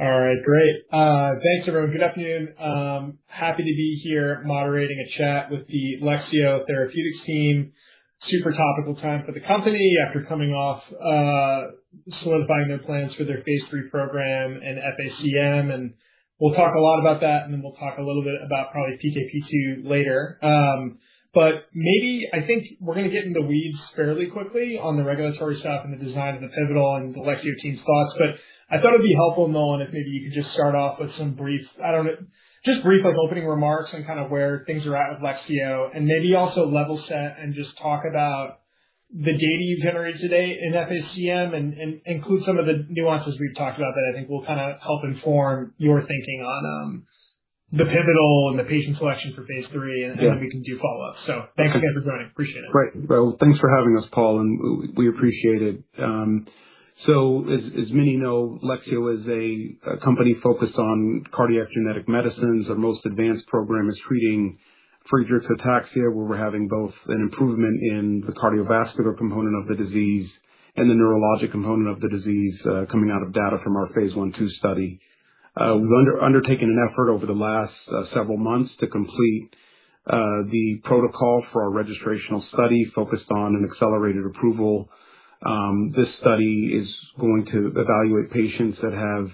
All right, great. Thanks, everyone. Good afternoon. Happy to be here moderating a chat with the Lexeo Therapeutics team. Super topical time for the company after coming off solidifying their plans for their phase 3 program and FACM, and we'll talk a lot about that, and then we'll talk a little bit about probably PKP2 later. But maybe I think we're going to get into the weeds fairly quickly on the regulatory stuff and the design of the pivotal and the Lexeo team's thoughts. But I thought it'd be helpful, Nolan, if maybe you could just start off with some brief, brief like opening remarks on kind of where things are at with Lexeo, and maybe also level set and just talk about the data you've generated today in FACM and include some of the nuances we've talked about that I think will kind of help inform your thinking on the pivotal and the patient selection for phase 3, and then we can do follow-up. So thanks again for joining. Appreciate it. Right. Well, thanks for having us, Paul, and we appreciate it. So as many know, Lexeo is a company focused on cardiac genetic medicines. Our most advanced program is treating Friedreich Ataxia, where we're having both an improvement in the cardiovascular component of the disease and the neurologic component of the disease coming out of data from our phase 1/2 study. We've undertaken an effort over the last several months to complete the protocol for our registrational study focused on an accelerated approval. This study is going to evaluate patients that have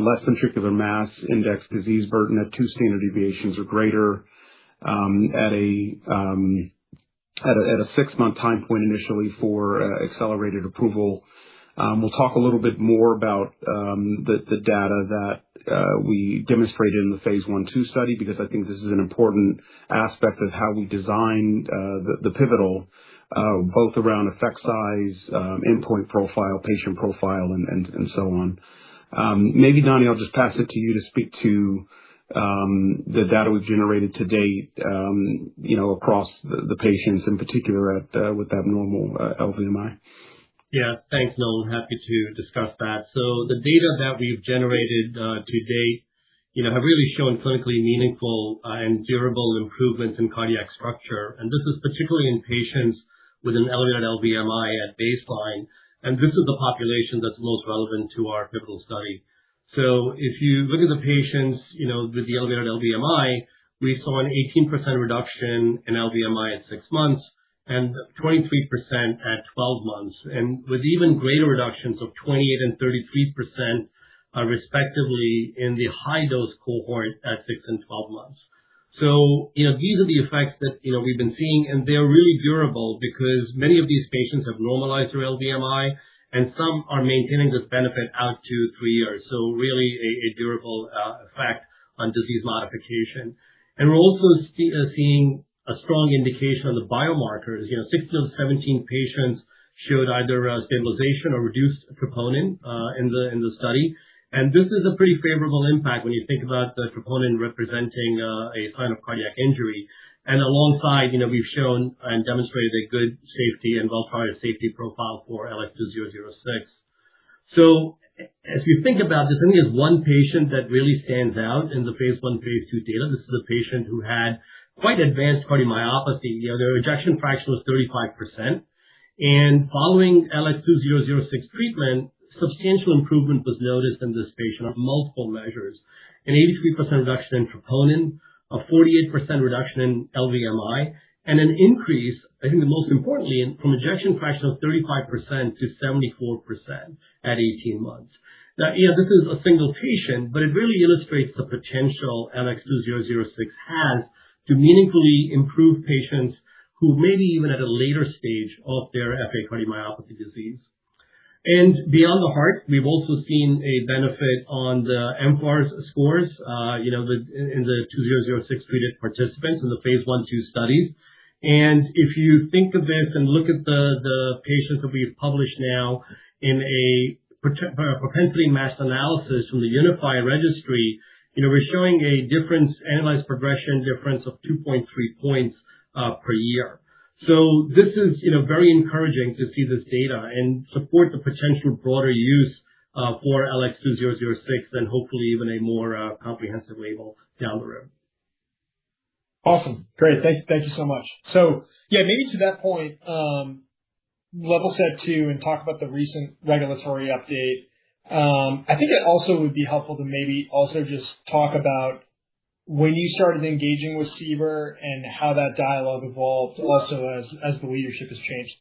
left ventricular mass index disease burden at 2 standard deviations or greater at a 6-month time point initially for accelerated approval. We'll talk a little bit more about the data that we demonstrated in the phase 1/2 study, because I think this is an important aspect of how we designed the pivotal, both around effect size, endpoint profile, patient profile, and so on. Maybe, Donnie, I'll just pass it to you to speak to the data we've generated to date, across the patients, in particular with abnormal LVMI. Yeah, thanks, Nolan. Happy to discuss that. So the data that we've generated to date, have really shown clinically meaningful and durable improvements in cardiac structure. And this is particularly in patients with an elevated LVMI at baseline. And this is the population that's most relevant to our pivotal study. So if you look at the patients, with the elevated LVMI, we saw an 18% reduction in LVMI at 6 months and 23% at 12 months, and with even greater reductions of 28 and 33% respectively in the high dose cohort at 6 and 12 months. So, these are the effects that, we've been seeing, and they're really durable because many of these patients have normalized their LVMI, and some are maintaining this benefit out to 3 years. So really a durable effect on disease modification. And we're also seeing a strong indication on the biomarkers. 16 of 17 patients showed either stabilization or reduced troponin in the study. And this is a pretty favorable impact when you think about the troponin representing a sign of cardiac injury. And alongside, we've shown and demonstrated a good safety and well-tolerated safety profile for LX2006. So as you think about this, I think there's one patient that really stands out in the phase 1, phase 2 data. This is a patient who had quite advanced cardiomyopathy. Their ejection fraction was 35%. And following LX2006 treatment, substantial improvement was noticed in this patient on multiple measures. An 83% reduction in troponin, a 48% reduction in LVMI, and an increase, I think the most importantly, from ejection fraction of 35% to 74% at 18 months. Now, this is a single patient, but it really illustrates the potential LX2006 has to meaningfully improve patients who may be even at a later stage of their FA cardiomyopathy disease. And beyond the heart, we've also seen a benefit on the mFARS scores, in the 2006 treated participants in the phase 1/2 studies. And if you think of this and look at the patients that we've published now in a propensity matched analysis from the Unify registry, we're showing a difference, analyzed progression difference of 2.3 points per year. So this is, very encouraging to see this data and support the potential broader use for LX2006 and hopefully even a more comprehensive label down the road. Awesome. Great. Thank you so much. So yeah, maybe to that point, level set too and talk about the recent regulatory update I think it also would be helpful to maybe also just talk about when you started engaging with CBER and how that dialogue evolved also as the leadership has changed.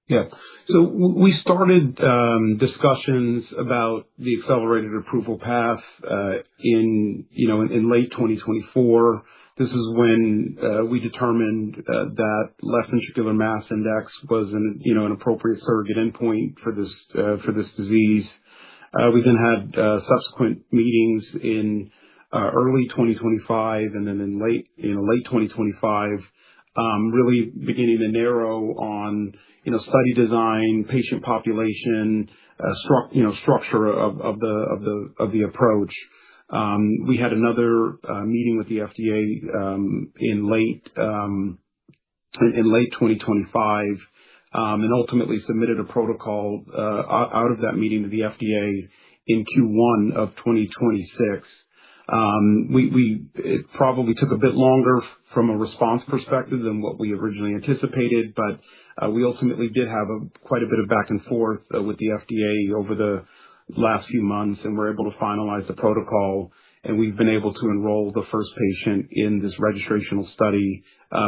Yeah. So we started discussions about the accelerated approval path in late 2024. This is when we determined that left ventricular mass index was an appropriate surrogate endpoint for this disease. We then had subsequent meetings in early 2025 and then in late 2025, really beginning to narrow on study design, patient population, structure of the approach. We had another meeting with the FDA in late 2025, and ultimately submitted a protocol out of that meeting to the FDA in Q1 of 2026. It probably took a bit longer from a response perspective than what we originally anticipated, but we ultimately did have quite a bit of back and forth with the FDA over the last few months, and we're able to finalize the protocol, and we've been able to enroll the first patient in this registrational study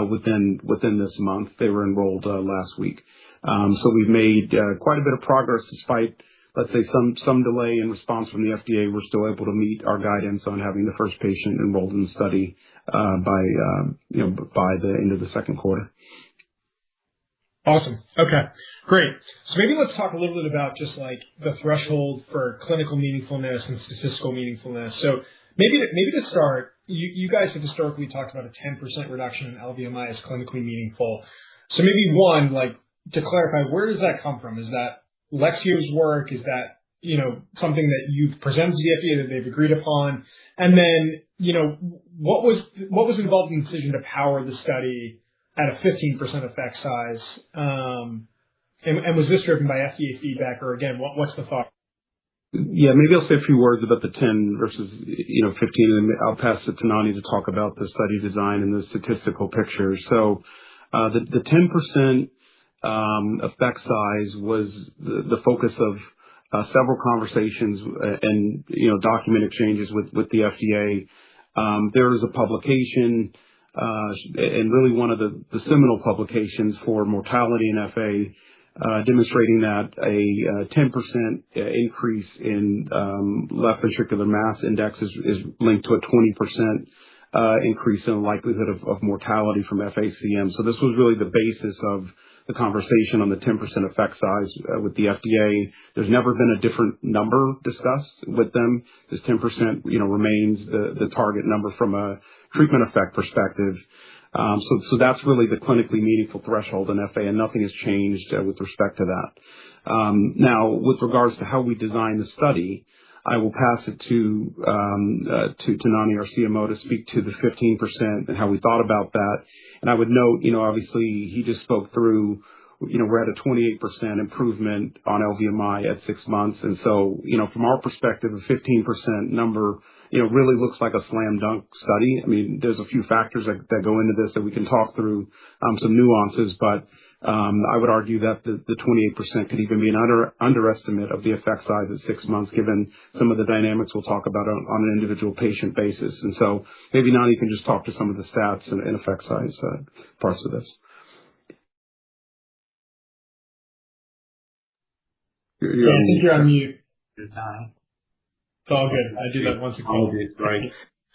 within this month. They were enrolled last week. So we've made quite a bit of progress despite, let's say, some delay in response from the FDA. We're still able to meet our guidance on having the first patient enrolled in the study by the end of the second quarter. Awesome. Okay, great. So maybe let's talk a little bit about just like the threshold for clinical meaningfulness and statistical meaningfulness. So maybe to start, you guys have historically talked about a 10% reduction in LVMI as clinically meaningful. So maybe one, like to clarify, where does that come from? Is that Lexeo's work? Is that, something that you've presented to the FDA that they've agreed upon? And then, what was involved in the decision to power the study at a 15% effect size? And was this driven by FDA feedback, or again, what's the thought? Yeah, maybe I'll say a few words about the 10 versus 15, and I'll pass it to Nani to talk about the study design and the statistical picture. So the 10% effect size was the focus of several conversations and document exchanges with the FDA. There is a publication and really one of the seminal publications for mortality in FA, demonstrating that a 10% increase in left ventricular mass index is linked to a 20% increase in the likelihood of mortality from FACM. So this was really the basis of the conversation on the 10% effect size with the FDA. There's never been a different number discussed with them. This 10% remains the target number from a treatment effect perspective. So that's really the clinically meaningful threshold in FA, and nothing has changed with respect to that. Now, with regards to how we design the study, I will pass it to Nani, our CMO, to speak to the 15% and how we thought about that. And I would note, obviously he just spoke through, we're at a 28% improvement on LVMI at 6 months. And so, from our perspective, a 15% number, really looks like a slam dunk study. I mean, there's a few factors that go into this that we can talk through, some nuances, but I would argue that the 28% could even be an underestimate of the effect size at 6 months, given some of the dynamics we'll talk about on an individual patient basis. And so maybe Nani can just talk to some of the stats and effect size parts of this. I think you're on mute. It's all good. I do that once a all good, right?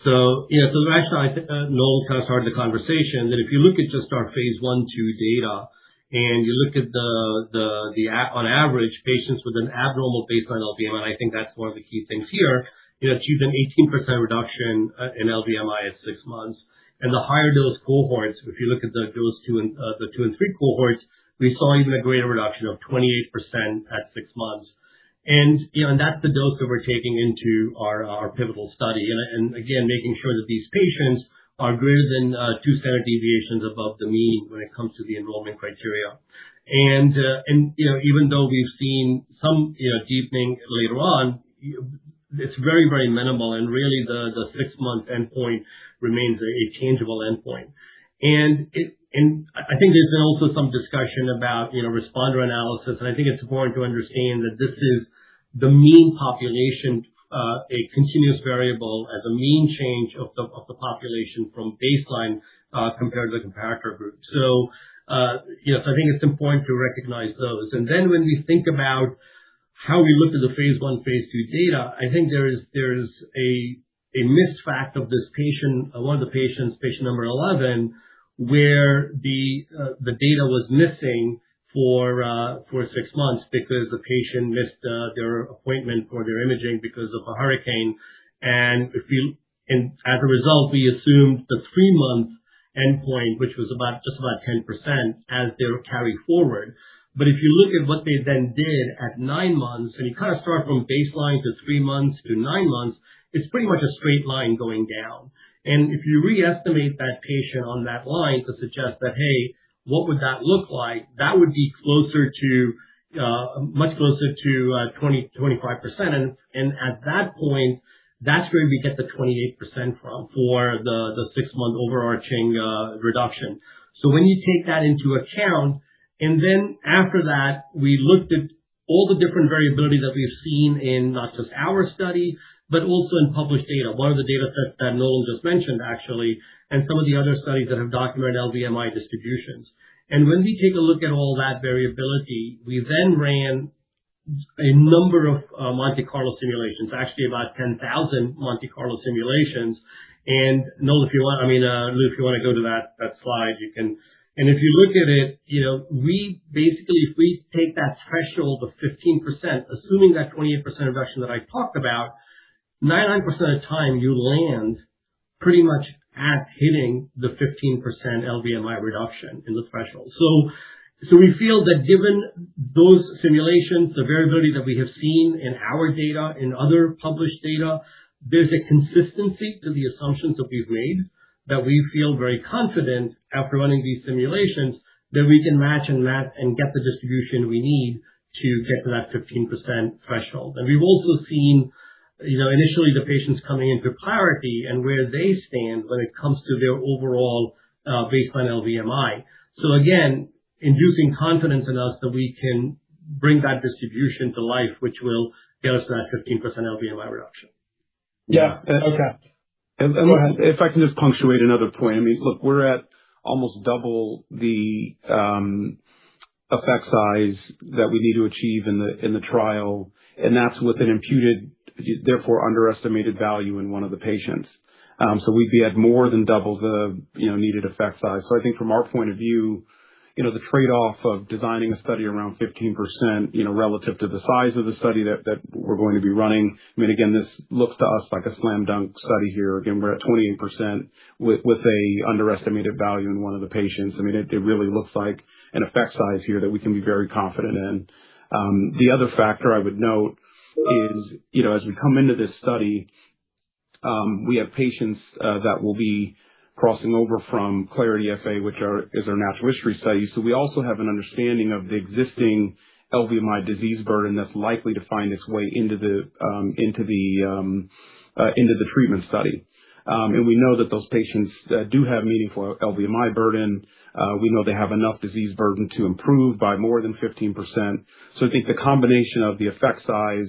So actually, Noel kind of started the conversation that if you look at just our phase 1/2 data, and you look at on average, patients with an abnormal baseline LVMI, and I think that's one of the key things here, achieved an 18% reduction in LVMI at 6 months. And the higher dose cohorts, if you look at the 2 and 3 cohorts, we saw even a greater reduction of 28% at 6 months. And that's the dose that we're taking into our pivotal study. And again, making sure that these patients are greater than 2 standard deviations above the mean when it comes to the enrollment criteria. And even though we've seen some deepening later on, it's very, very minimal, and really the 6-month endpoint remains a changeable endpoint. And I think there's been also some discussion about responder analysis, and I think it's important to understand that this is the mean population, a continuous variable as a mean change of the population from baseline compared to the comparator group. So, so I think it's important to recognize those. And then when we think about how we look at the phase 1, phase 2 data, I think there's a missed fact of this patient, one of the patients, patient number 11, where the data was missing for 6 months because the patient missed their appointment for their imaging because of a hurricane. And as a result, we assumed the 3-month endpoint, which was just about 10% as their carry forward. But if you look at what they then did at 9 months, and you kind of start from baseline to 3 months to 9 months, it's pretty much a straight line going down. And if you re-estimate that patient on that line to suggest that, hey, what would that look like? That would be closer to, much closer to 20-25%. And at that point, that's where we get the 28% from for the 6-month overarching reduction. So when you take that into account, and then after that, we looked at all the different variability that we've seen in not just our study, but also in published data. One of the data sets that Nolan just mentioned, actually, and some of the other studies that have documented LVMI distributions. And when we take a look at all that variability, we then ran a number of Monte Carlo simulations, actually about 10,000 Monte Carlo simulations. And Nolan, if you want, Lou, if you want to go to that slide, you can. And if you look at it, we basically, if we take that threshold of 15%, assuming that 28% reduction that I talked about, 99% of the time you land pretty much at hitting the 15% LVMI reduction in the threshold. So we feel that given those simulations, the variability that we have seen in our data, in other published data, there's a consistency to the assumptions that we've made, that we feel very confident after running these simulations that we can match and get the distribution we need to get to that 15% threshold. And we've also seen, initially the patients coming into clarity and where they stand when it comes to their overall baseline LVMI. So again, inducing confidence in us that we can bring that distribution to life, which will get us to that 15% LVMI reduction. Yeah. Okay. And if I can just punctuate another point. Look, we're at almost double the effect size that we need to achieve in the trial, and that's with an imputed, therefore underestimated value in one of the patients. So we'd be at more than double the needed effect size. So I think from our point of view, the trade-off of designing a study around 15%, relative to the size of the study that we're going to be running. Again, this looks to us like a slam dunk study here. Again, we're at 28% with a underestimated value in one of the patients. It really looks like an effect size here that we can be very confident in. The other factor I would note is, as we come into this study, we have patients that will be crossing over from Clarity FA, which is our natural history study. So we also have an understanding of the existing LVMI disease burden that's likely to find its way into the treatment study. And we know that those patients do have meaningful LVMI burden. We know they have enough disease burden to improve by more than 15%. So I think the combination of the effect size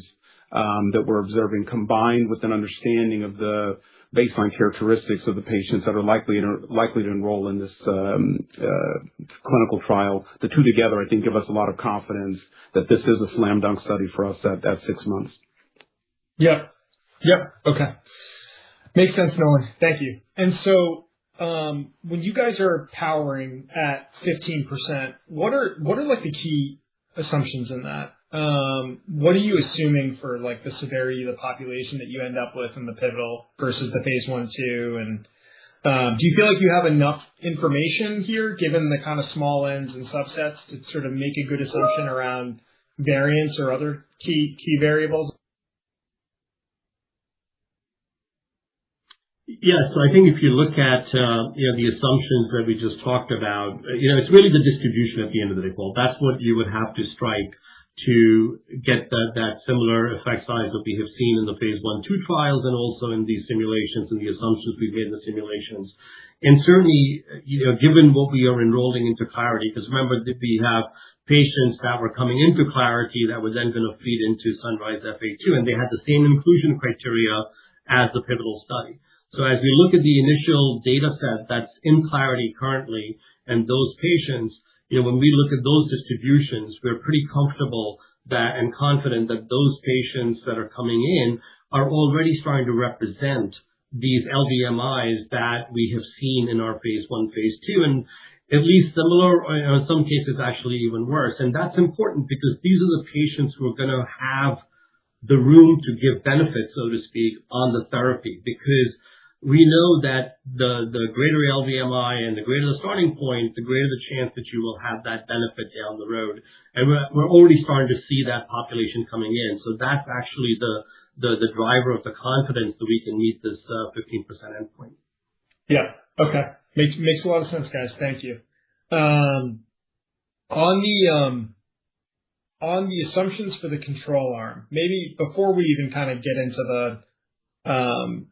that we're observing, combined with an understanding of the baseline characteristics of the patients that are likely to enroll in this clinical trial, the two together, I think, give us a lot of confidence that this is a slam dunk study for us at 6 months. Yep. Okay. Makes sense, Nolan. Thank you. And so, when you guys are powering at 15%, what are like the key assumptions in that? What are you assuming for like the severity of the population that you end up with in the pivotal versus the phase 1/2? And do you feel like you have enough information here, given the kind of small ends and subsets, to sort of make a good assumption around variance or other key variables? Yeah, so I think if you look at the assumptions that we just talked about, it's really the distribution at the end of the day, Paul. That's what you would have to strike to get that similar effect size that we have seen in the phase 1/2 trials and also in these simulations and the assumptions we've made in the simulations. And certainly, given what we are enrolling into Clarity, because remember that we have patients that were coming into Clarity that were then going to feed into Sunrise FA2, and they had the same inclusion criteria as the pivotal study. So as we look at the initial data set that's in Clarity currently, and those patients, when we look at those distributions, we're pretty comfortable that and confident that those patients that are coming in are already starting to represent these LVMIs that we have seen in our phase 1, phase 2, and at least similar, or in some cases actually even worse. And that's important because these are the patients who are going to have the room to give benefit, so to speak, on the therapy, because we know that the greater LVMI and the greater the starting point, the greater the chance that you will have that benefit down the road. And we're already starting to see that population coming in. So that's actually the driver of the confidence that we can meet this 15% endpoint. Yeah. Okay. Makes a lot of sense, guys. Thank you. On the assumptions for the control arm, maybe before we even kind of get into the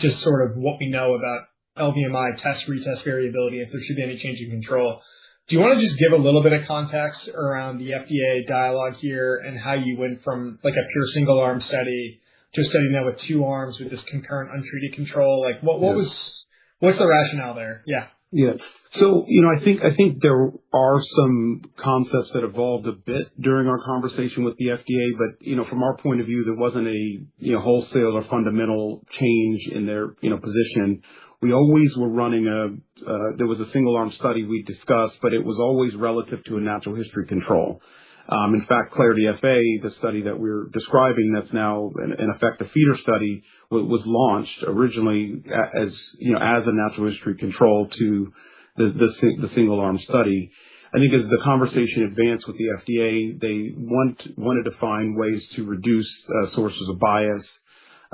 just sort of what we know about LVMI test retest variability, if there should be any change in control, do you want to just give a little bit of context around the FDA dialogue here and how you went from like a pure single arm study to a study now with 2 arms with this concurrent untreated control? Like what's the rationale there? Yeah. Yeah. So, I think there are some concepts that evolved a bit during our conversation with the FDA, but, from our point of view, there wasn't a, wholesale or fundamental change in their, position. We always were running there was a single arm study we discussed, but it was always relative to a natural history control. In fact, Clarity FA, the study that we're describing that's now in effect a feeder study, was launched originally as a natural history control to the single arm study. I think as the conversation advanced with the FDA, they wanted to find ways to reduce sources of bias.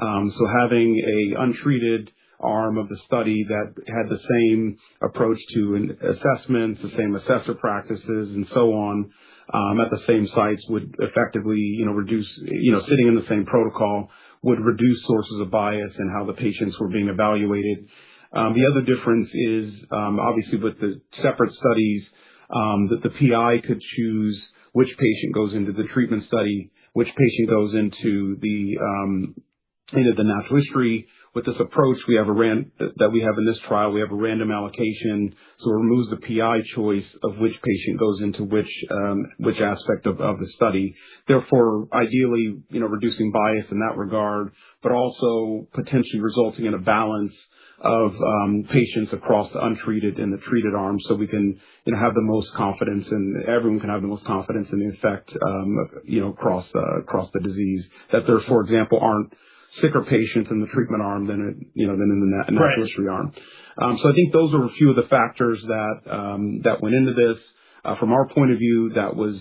So having a untreated arm of the study that had the same approach to assessments, the same assessor practices, and so on, at the same sites would effectively, reduce, sitting in the same protocol would reduce sources of bias and how the patients were being evaluated. The other difference is, obviously with the separate studies, that the PI could choose which patient goes into the treatment study, which patient goes into the natural history. With this approach, we have that we have in this trial, we have a random allocation, so it removes the PI choice of which patient goes into which aspect of the study. Therefore, ideally, reducing bias in that regard, but also potentially resulting in a balance of patients across the untreated and the treated arms, so we can have the most confidence, and everyone can have the most confidence in the effect across the disease. That there, for example, aren't sicker patients in the treatment arm than in the natural history arm. So I think those are a few of the factors that went into this. From our point of view, that was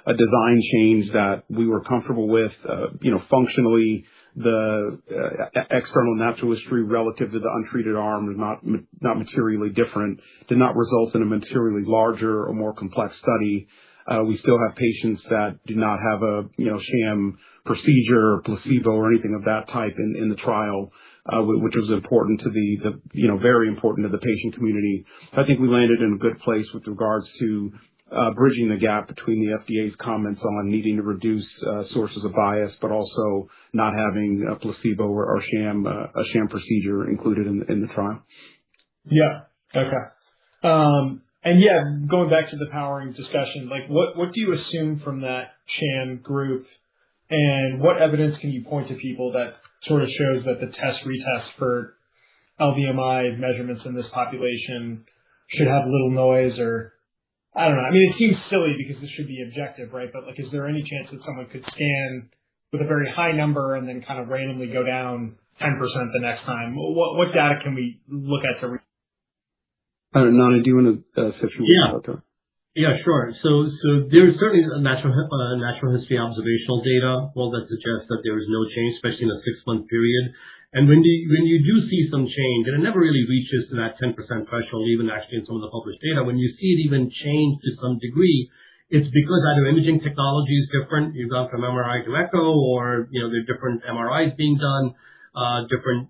a design change that we were comfortable with. Functionally, the external natural history relative to the untreated arm is not materially different, did not result in a materially larger or more complex study. We still have patients that do not have a sham procedure or placebo or anything of that type in the trial, which was important to very important to the patient community. I think we landed in a good place with regards to bridging the gap between the FDA's comments on needing to reduce sources of bias, but also not having a placebo or a sham procedure included in the trial. Yeah. Okay. And yeah, going back to the powering discussion, like what do you assume from that sham group, and what evidence can you point to people that sort of shows that the retest for LVMI measurements in this population should have little noise? Or I don't know. I mean, it seems silly because this should be objective, right? But like, is there any chance that someone could scan with a very high number and then kind of randomly go down 10% the next time? What data can we look at to Nana, do you want to say a few words about that? Yeah, sure. So there's certainly a natural history observational data, that suggests that there is no change, especially in a 6-month period. And when you do see some change, and it never really reaches to that 10% threshold, even actually in some of the published data, when you see it even change to some degree, it's because either imaging technology is different, you've gone from MRI to echo, or there are different MRIs being done, different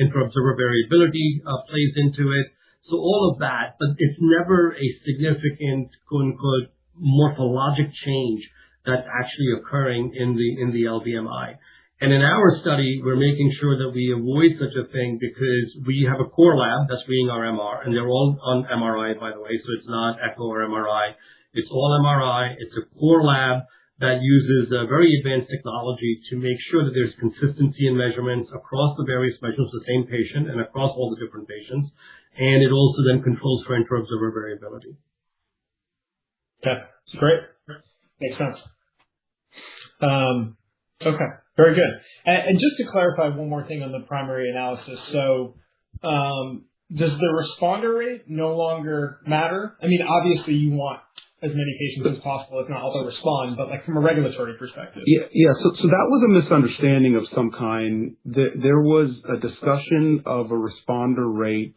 inter-observer variability plays into it. So all of that, but it's never a significant, quote unquote, morphologic change that's actually occurring in the LVMI. And in our study, we're making sure that we avoid such a thing because we have a core lab that's reading our MR, and they're all on MRI, by the way, so it's not echo or MRI. It's all MRI. It's a core lab that uses very advanced technology to make sure that there's consistency in measurements across the various measurements of the same patient and across all the different patients. And it also then controls for inter-observer variability. Okay, great. Makes sense. Okay, very good. And just to clarify one more thing on the primary analysis. So, does the responder rate no longer matter? I mean, obviously you want as many patients as possible, if not all to respond, but like from a regulatory perspective. Yeah. So that was a misunderstanding of some kind. There was a discussion of a responder rate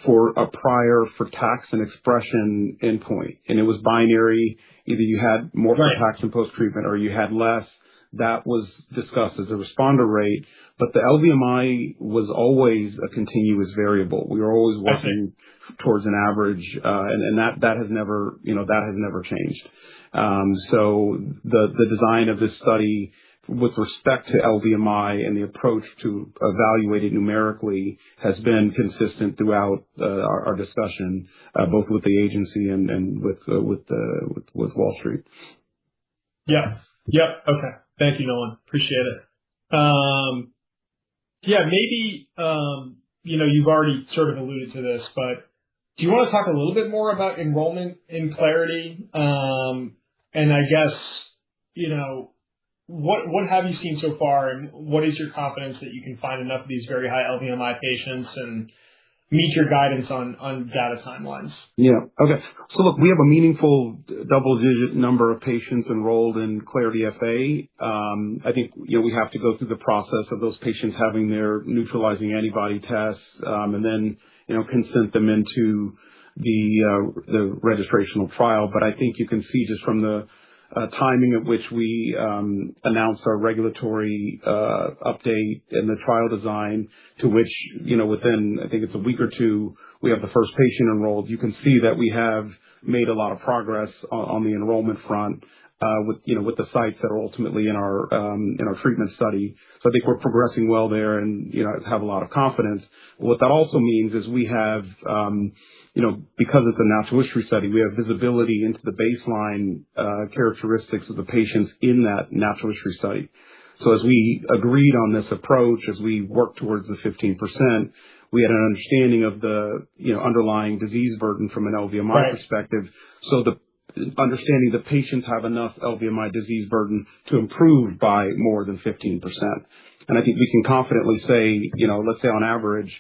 for a prior for tax and expression endpoint, and it was binary. Either you had more for tax and post-treatment or you had less. That was discussed as a responder rate, but the LVMI was always a continuous variable. We were always working towards an average, and that has never, that has never changed. So the design of this study with respect to LVMI and the approach to evaluate it numerically has been consistent throughout our discussion, both with the agency and with Wall Street. Yep. Okay. Thank you, Nolan. Appreciate it. Yeah, maybe, you've already sort of alluded to this, but do you want to talk a little bit more about enrollment in Clarity? And I guess, what have you seen so far, and what is your confidence that you can find enough of these very high LVMI patients and meet your guidance on data timelines? Yeah. Okay. So look, we have a meaningful double-digit number of patients enrolled in Clarity FA. I think, we have to go through the process of those patients having their neutralizing antibody tests, and then, consent them into the registrational trial. But I think you can see just from the timing at which we announced our regulatory update and the trial design to which, within, I think it's a week or two, we have the first patient enrolled. You can see that we have made a lot of progress on the enrollment front with the sites that are ultimately in our treatment study. So I think we're progressing well there and, have a lot of confidence. What that also means is we have, because it's a natural history study, we have visibility into the baseline characteristics of the patients in that natural history study. So as we agreed on this approach, as we worked towards the 15%, we had an understanding of the underlying disease burden from an LVMI perspective. So the understanding the patients have enough LVMI disease burden to improve by more than 15%. And I think we can confidently say, let's say on average,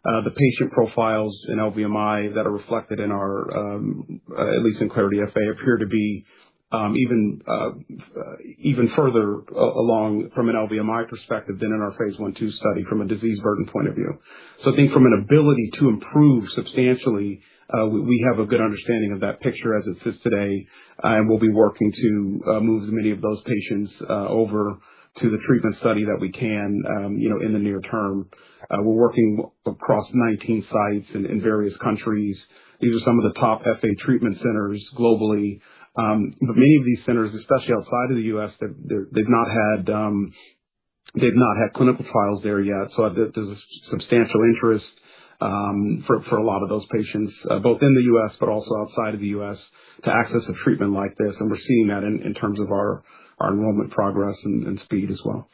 the patient profiles in LVMI that are reflected in our, at least in Clarity FA, appear to be even further along from an LVMI perspective than in our phase 1/2 study from a disease burden point of view. So I think from an ability to improve substantially, we have a good understanding of that picture as it sits today, and we'll be working to move as many of those patients over to the treatment study that we can, in the near term. We're working across 19 sites in various countries. These are some of the top FA treatment centers globally. But many of these centers, especially outside of the U.S., they've not had clinical trials there yet. So there's a substantial interest for a lot of those patients, both in the U.S. but also outside of the U.S. to access a treatment like this. And we're seeing that in terms of our enrollment progress and speed as well.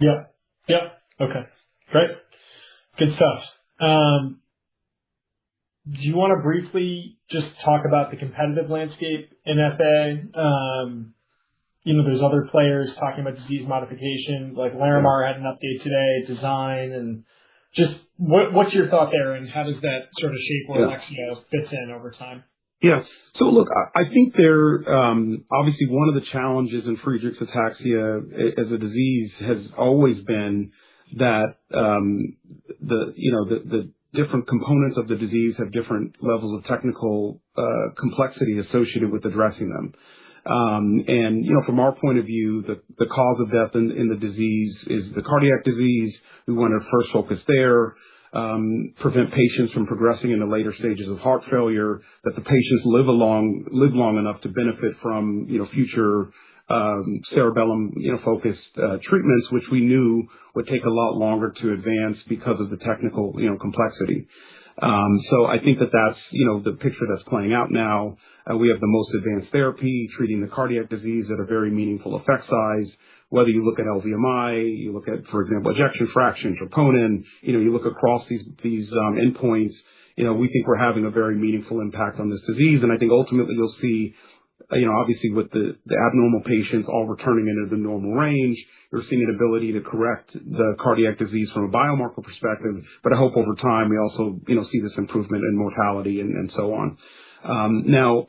Yep. Okay. Great. Good stuff. Do you want to briefly just talk about the competitive landscape in FA? There's other players talking about disease modification, like Larimar had an update today, design, and just what's your thought there, and how does that sort of shape where Lexeo fits in over time? Yeah. So look, I think obviously one of the challenges in Friedreich's ataxia as a disease has always been that the different components of the disease have different levels of technical complexity associated with addressing them. And from our point of view, the cause of death in the disease is the cardiac disease. We want to first focus there. prevent patients from progressing into later stages of heart failure, that the patients live long enough to benefit from, future cerebellum, focused treatments, which we knew would take a lot longer to advance because of the technical, complexity. So I think that that's, the picture that's playing out now. We have the most advanced therapy treating the cardiac disease at a very meaningful effect size. Whether you look at LVMI, you look at, for example, ejection fraction, troponin, you look across these endpoints, we think we're having a very meaningful impact on this disease. And I think ultimately you'll see, obviously with the abnormal patients all returning into the normal range, you're seeing an ability to correct the cardiac disease from a biomarker perspective. But I hope over time we also, see this improvement in mortality and so on. Now,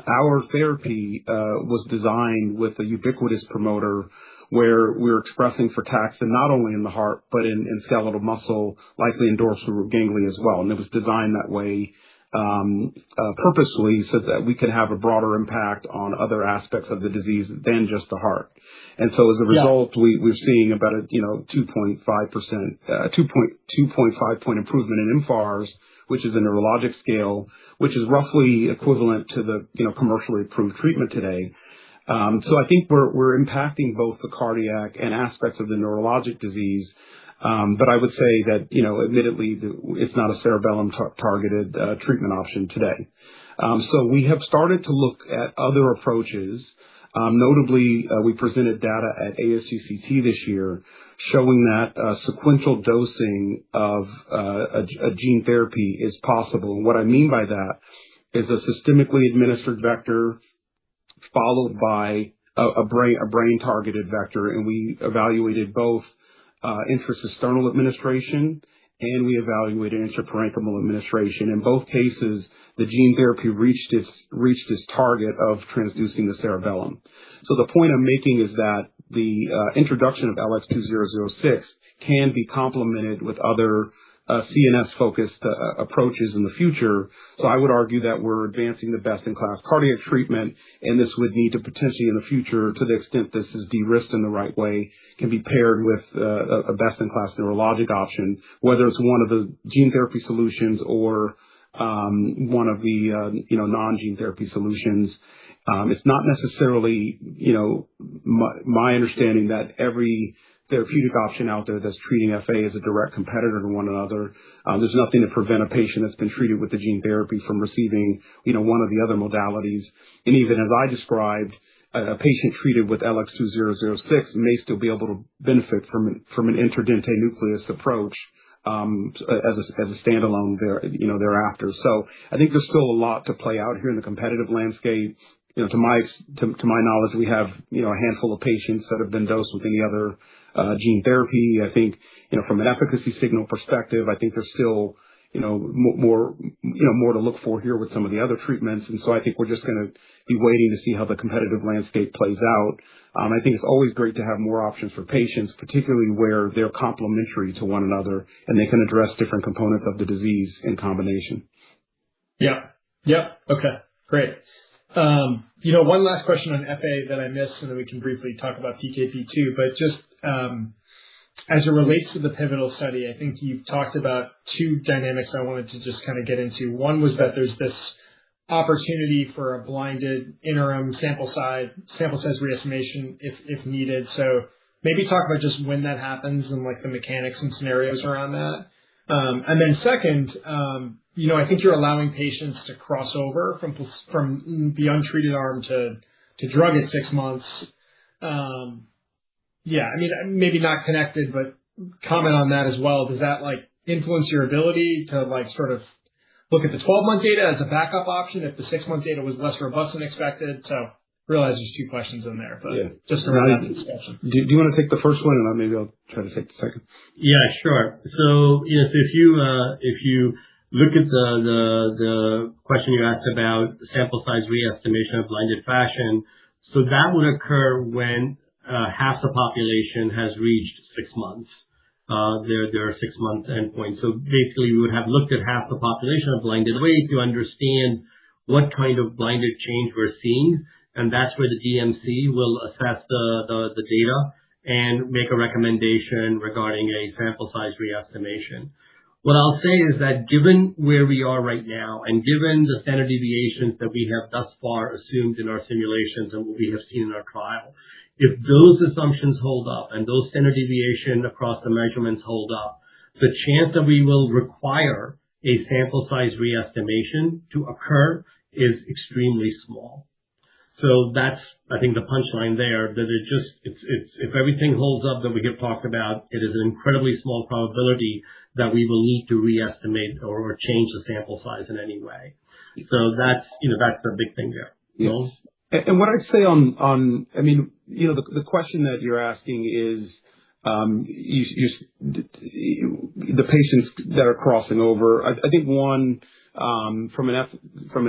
our therapy was designed with a ubiquitous promoter where we're expressing frataxin not only in the heart, but in skeletal muscle, likely in dorsal root ganglia as well. And it was designed that way purposely so that we could have a broader impact on other aspects of the disease than just the heart. And so as a result, we're seeing about a 2.5 point improvement in mFARS, which is a neurologic scale, which is roughly equivalent to the commercially approved treatment today. So I think we're impacting both the cardiac and aspects of the neurologic disease. But I would say that, admittedly, it's not a cerebellum targeted treatment option today. So we have started to look at other approaches. Notably, we presented data at ASGCT this year showing that sequential dosing of a gene therapy is possible. And what I mean by that is a systemically administered vector followed by a brain targeted vector. And we evaluated both intracisternal administration and we evaluated intraparenchymal administration. In both cases, the gene therapy reached its target of transducing the cerebellum. So the point I'm making is that the introduction of LX2006 can be complemented with other CNS-focused approaches in the future. So I would argue that we're advancing the best-in-class cardiac treatment, and this would need to potentially in the future, to the extent this is de-risked in the right way, can be paired with a best-in-class neurologic option, whether it's one of the gene therapy solutions or one of the non-gene therapy solutions. It's not necessarily my understanding that every therapeutic option out there that's treating FA is a direct competitor to one another. There's nothing to prevent a patient that's been treated with the gene therapy from receiving one of the other modalities. And even as I described, a patient treated with LX2006 may still be able to benefit from an interdente nucleus approach as a standalone thereafter. So I think there's still a lot to play out here in the competitive landscape. To my knowledge, we have a handful of patients that have been dosed with any other gene therapy. I think from an efficacy signal perspective, I think there's still more to look for here with some of the other treatments. And so I think we're just going to be waiting to see how the competitive landscape plays out. I think it's always great to have more options for patients, particularly where they're complementary to one another and they can address different components of the disease in combination. Yeah. Okay. Great. One last question on FA that I missed, and then we can briefly talk about PKP2, but just as it relates to the pivotal study, I think you've talked about two dynamics I wanted to just kind of get into. One was that there's this opportunity for a blinded interim sample size re-estimation if needed. So maybe talk about just when that happens and like the mechanics and scenarios around that. And then second, I think you're allowing patients to cross over from the untreated arm to drug at 6 months. Maybe not connected, but comment on that as well. Does that influence your ability to sort of look at the 12-month data as a backup option if the 6-month data was less robust than expected? So realize there's two questions in there, but just around that discussion. Do you want to take the first one, and maybe I'll try to take the second? Yeah, sure. So if you look at the question you asked about sample size re-estimation of blinded fashion, so that would occur when half the population has reached 6 months. There are 6-month endpoints. So basically, we would have looked at half the population of blinded way to understand what kind of blinded change we're seeing. And that's where the DMC will assess the data and make a recommendation regarding a sample size re-estimation. What I'll say is that given where we are right now and given the standard deviations that we have thus far assumed in our simulations and what we have seen in our trial, if those assumptions hold up and those standard deviation across the measurements hold up, the chance that we will require a sample size re-estimation to occur is extremely small. So that's, I think, the punchline there, that if everything holds up that we have talked about, it is an incredibly small probability that we will need to re-estimate or change the sample size in any way. So that's the big thing there. Yes. And what I'd say the question that you're asking is, the patients that are crossing over. I think one, from an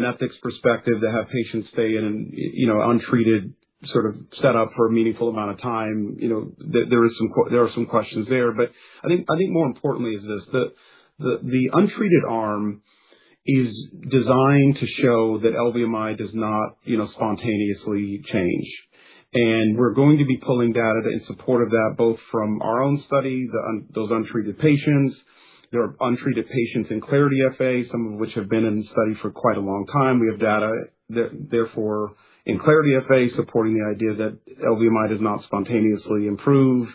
ethics perspective, to have patients stay in an untreated sort of set up for a meaningful amount of time, there are some questions there. But I think more importantly is this: the untreated arm is designed to show that LVMI does not spontaneously change. And we're going to be pulling data in support of that, both from our own study, those untreated patients. There are untreated patients in Clarity FA, some of which have been in the study for quite a long time. We have data, therefore, in Clarity FA supporting the idea that LVMI does not spontaneously improve.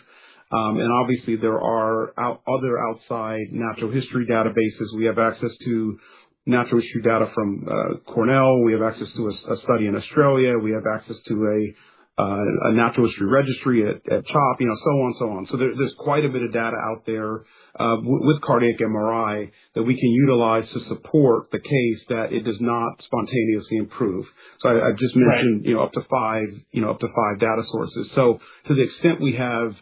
And obviously, there are other outside natural history databases. We have access to natural history data from Cornell. We have access to a study in Australia. We have access to a natural history registry at CHOP, so on. So there's quite a bit of data out there with cardiac MRI that we can utilize to support the case that it does not spontaneously improve. So I just mentioned, right, up to five data sources. So to the extent we have,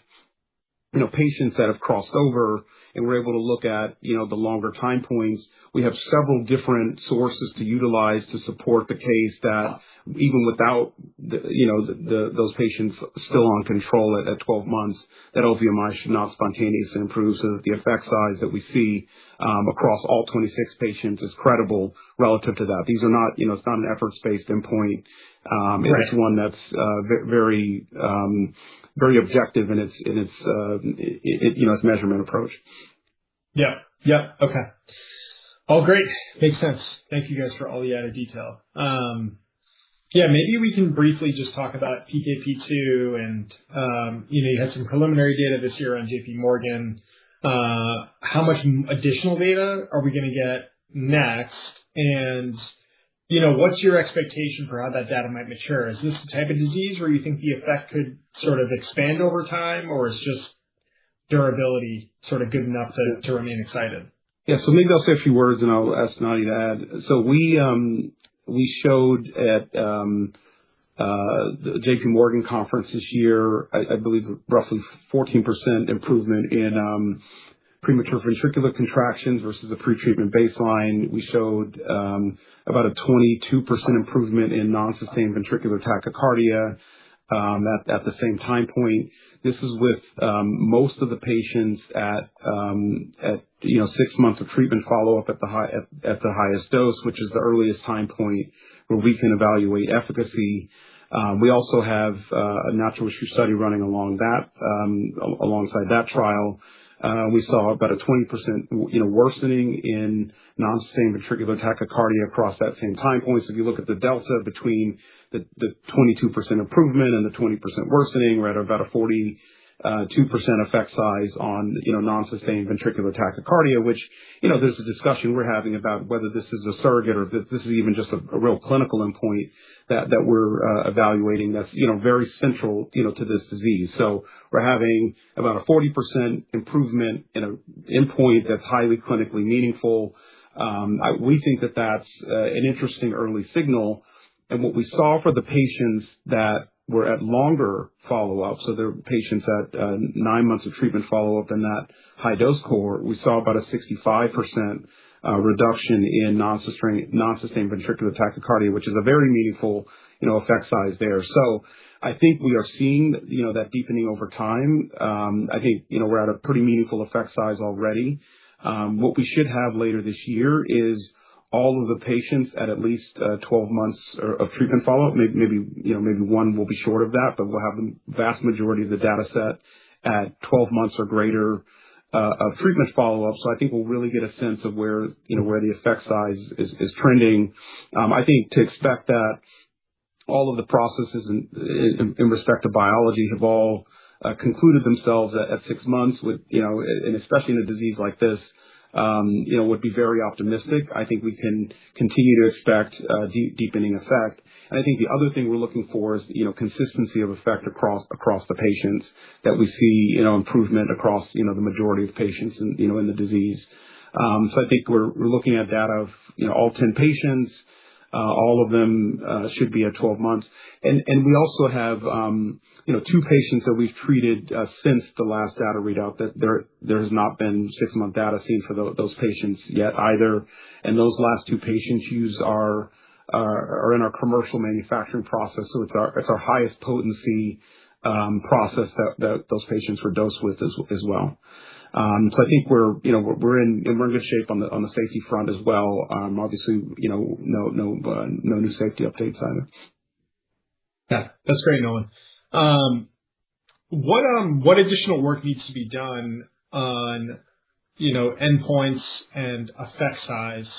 patients that have crossed over and we're able to look at, the longer time points, we have several different sources to utilize to support the case that even without those patients still on control at 12 months, that LVMI should not spontaneously improve, so that the effect size that we see across all 26 patients is credible relative to that. These are not, it's not an efforts-based endpoint. Right. It's one that's very objective in its measurement approach. Yeah. Okay. All great. Makes sense. Thank you guys for all the added detail. Maybe we can briefly just talk about PKP2 and, you had some preliminary data this year on JP Morgan. How much additional data are we going to get next? And, what's your expectation for how that data might mature? Is this the type of disease where you think the effect could sort of expand over time, or is just durability sort of good enough to remain excited? Yeah, so maybe I'll say a few words and I'll ask Nadia to add. So we showed at the JP Morgan conference this year, I believe roughly 14% improvement in premature ventricular contractions versus the pretreatment baseline. We showed about a 22% improvement in non-sustained ventricular tachycardia at the same time point. This is with most of the patients at 6 months of treatment follow-up at the highest dose, which is the earliest time point where we can evaluate efficacy. We also have a natural history study running alongside that trial. We saw about a 20% worsening in non-sustained ventricular tachycardia across that same time point. So if you look at the delta between the 22% improvement and the 20% worsening, we're at about a 42% effect size on non-sustained ventricular tachycardia, which there's a discussion we're having about whether this is a surrogate or if this is even just a real clinical endpoint that we're evaluating that's very central to this disease. So we're having about a 40% improvement in an endpoint that's highly clinically meaningful. We think that that's an interesting early signal. And what we saw for the patients that were at longer follow-up, so they're patients at 9 months of treatment follow-up in that high-dose cohort, we saw about a 65% reduction in non-sustained ventricular tachycardia, which is a very meaningful, effect size there. So I think we are seeing, that deepening over time. I think, we're at a pretty meaningful effect size already. What we should have later this year is all of the patients at least 12 months of treatment follow-up. Maybe one will be short of that, but we'll have the vast majority of the data set at 12 months or greater of treatment follow-up. So I think we'll really get a sense of where the effect size is trending. I think to expect that all of the processes in respect to biology have all concluded themselves at 6 months with, and especially in a disease like this, would be very optimistic. I think we can continue to expect deepening effect. And I think the other thing we're looking for is, consistency of effect across the patients, that we see, improvement across, the majority of patients in the disease. So I think we're looking at data of, all 10 patients, all of them should be at 12 months. And we also have, 2 patients that we've treated since the last data readout, that there has not been 6-month data seen for those patients yet either. And those last 2 patients are in our commercial manufacturing process. So it's our highest potency process that those patients were dosed with as well. So I think we're in good shape on the safety front as well. Obviously, no new safety updates either. Yeah, that's great, Nolan. What additional work needs to be done on, endpoints and effect size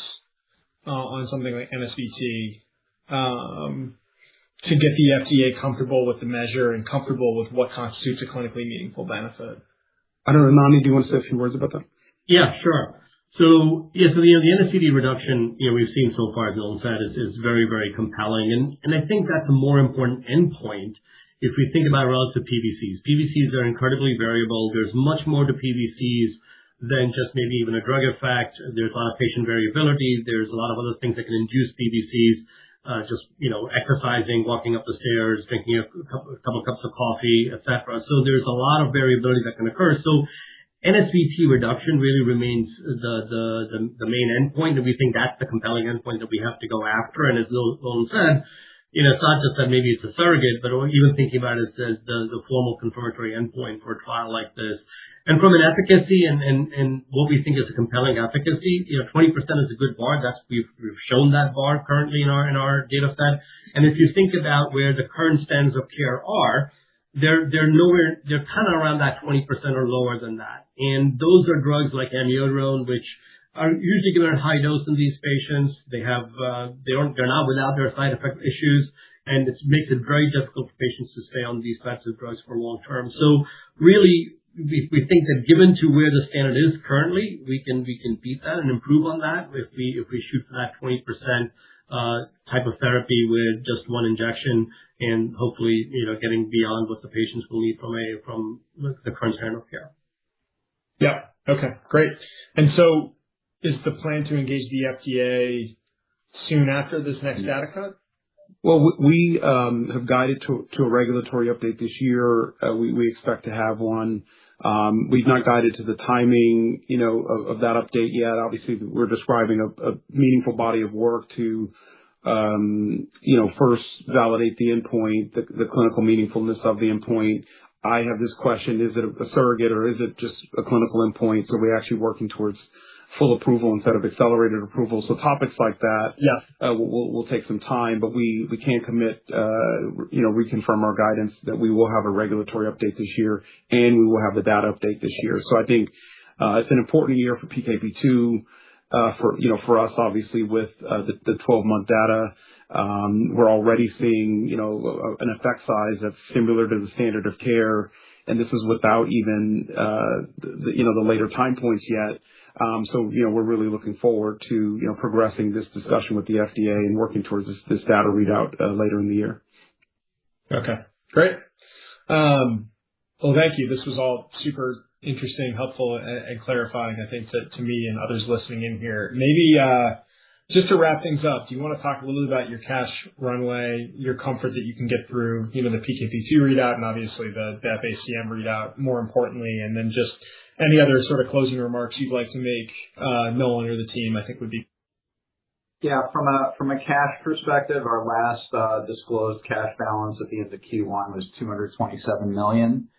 on something like NSVT to get the FDA comfortable with the measure and comfortable with what constitutes a clinically meaningful benefit? I don't know, Nani, do you want to say a few words about that? Yeah, sure. So the NSVT reduction, we've seen so far, as Nolan said, is very, very compelling. And I think that's a more important endpoint if we think about relative PVCs. PVCs are incredibly variable. There's much more to PVCs than just maybe even a drug effect. There's a lot of patient variability. There's a lot of other things that can induce PVCs, exercising, walking up the stairs, drinking a couple cups of coffee, etc. So there's a lot of variability that can occur. So NSVT reduction really remains the main endpoint, and we think that's the compelling endpoint that we have to go after. And as Nolan said, it's not just that maybe it's a surrogate, but even thinking about it as the formal confirmatory endpoint for a trial like this. And from an efficacy and what we think is a compelling efficacy, 20% is a good bar. We've shown that bar currently in our data set. And if you think about where the current standards of care are, they're kind of around that 20% or lower than that. And those are drugs like amiodarone, which are usually given at high dose in these patients. They're not without their side effect issues, and it makes it very difficult for patients to stay on these types of drugs for long term. So really, we think that given to where the standard is currently, we can beat that and improve on that if we shoot for that 20% type of therapy with just one injection, and hopefully getting beyond what the patients will need from the current standard of care. Yeah. Okay. Great. And so, is the plan to engage the FDA soon after this next data cut? Well, we have guided to a regulatory update this year. We expect to have one. We've not guided to the timing, of that update yet. Obviously, we're describing a meaningful body of work to, first validate the endpoint, the clinical meaningfulness of the endpoint. I have this question: is it a surrogate or is it just a clinical endpoint? So we're actually working towards full approval instead of accelerated approval. So topics like that, will take some time, but we can't commit, reconfirm our guidance that we will have a regulatory update this year and we will have the data update this year. So I think, it's an important year for PKP2, for us, obviously, with, the 12-month data. We're already seeing, an effect size that's similar to the standard of care. And this is without even, the later time points yet. So, we're really looking forward to, progressing this discussion with the FDA and working towards this data readout later in the year. Okay, great. Well, thank you. This was all super interesting, helpful, and clarifying, I think, to me and others listening in here. Maybe just to wrap things up, do you want to talk a little bit about your cash runway, your comfort that you can get through, the PKP2 readout and obviously the BEP-ACM readout, more importantly, and then just any other sort of closing remarks you'd like to make, Nolan or the team, I think would be. Yeah, from a cash perspective, our last disclosed cash balance at the end of Q1 was $227 million.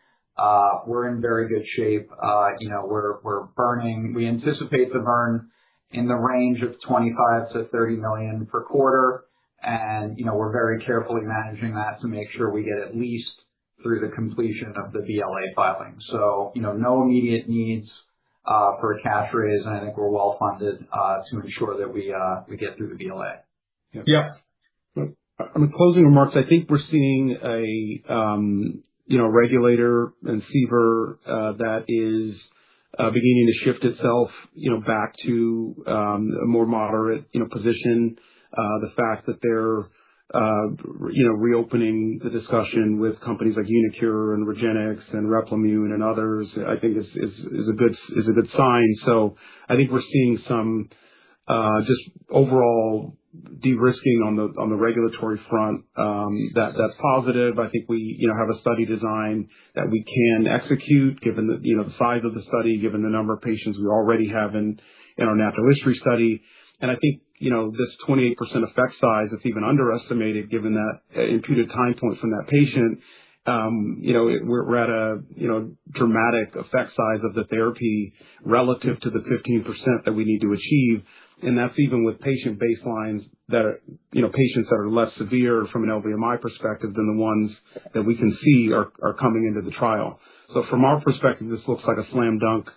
We're in very good shape. We're burning. We anticipate to burn in the range of $25 to $30 million per quarter, and we're very carefully managing that to make sure we get at least through the completion of the BLA filing. So, no immediate needs for a cash raise, and I think we're well funded to ensure that we get through the BLA. Yeah. On the closing remarks, I think we're seeing a regulator and CBER that is beginning to shift itself, back to a more moderate, position. The fact that they're reopening the discussion with companies like Unicure and Regenix and Replimune and others, I think is a good sign. So I think we're seeing some just overall de-risking on the regulatory front. That's positive. I think we have a study design that we can execute given the the size of the study, given the number of patients we already have in our natural history study. And I think this 28% effect size, it's even underestimated given that imputed time point from that patient. We're at a dramatic effect size of the therapy relative to the 15% that we need to achieve. And that's even with patient baselines that are, patients that are less severe from an LVMI perspective than the ones that we can see are coming into the trial. So from our perspective, this looks like a slam dunk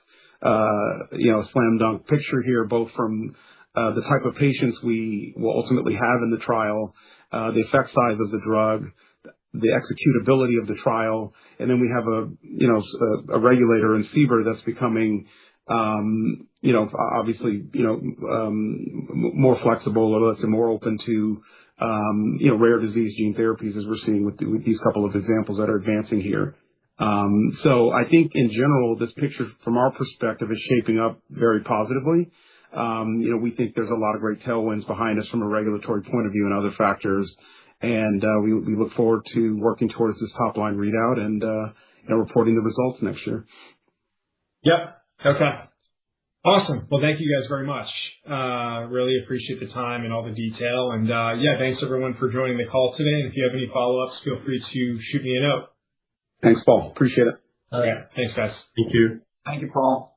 picture here, both from the type of patients we will ultimately have in the trial, the effect size of the drug, the executability of the trial, and then we have a regulator in CBER that's becoming obviously, more flexible, or let's say more open to, rare disease gene therapies, as we're seeing with these couple of examples that are advancing here. So I think in general, this picture from our perspective is shaping up very positively. We think there's a lot of great tailwinds behind us from a regulatory point of view and other factors. And, we look forward to working towards this top line readout and, reporting the results next year. Yep. Okay. Awesome. Well, thank you guys very much. Really appreciate the time and all the detail. And thanks everyone for joining the call today. And if you have any follow-ups, feel free to shoot me a note. Thanks, Paul. Appreciate it. All right. Thanks, guys. Thank you. Thank you, Paul.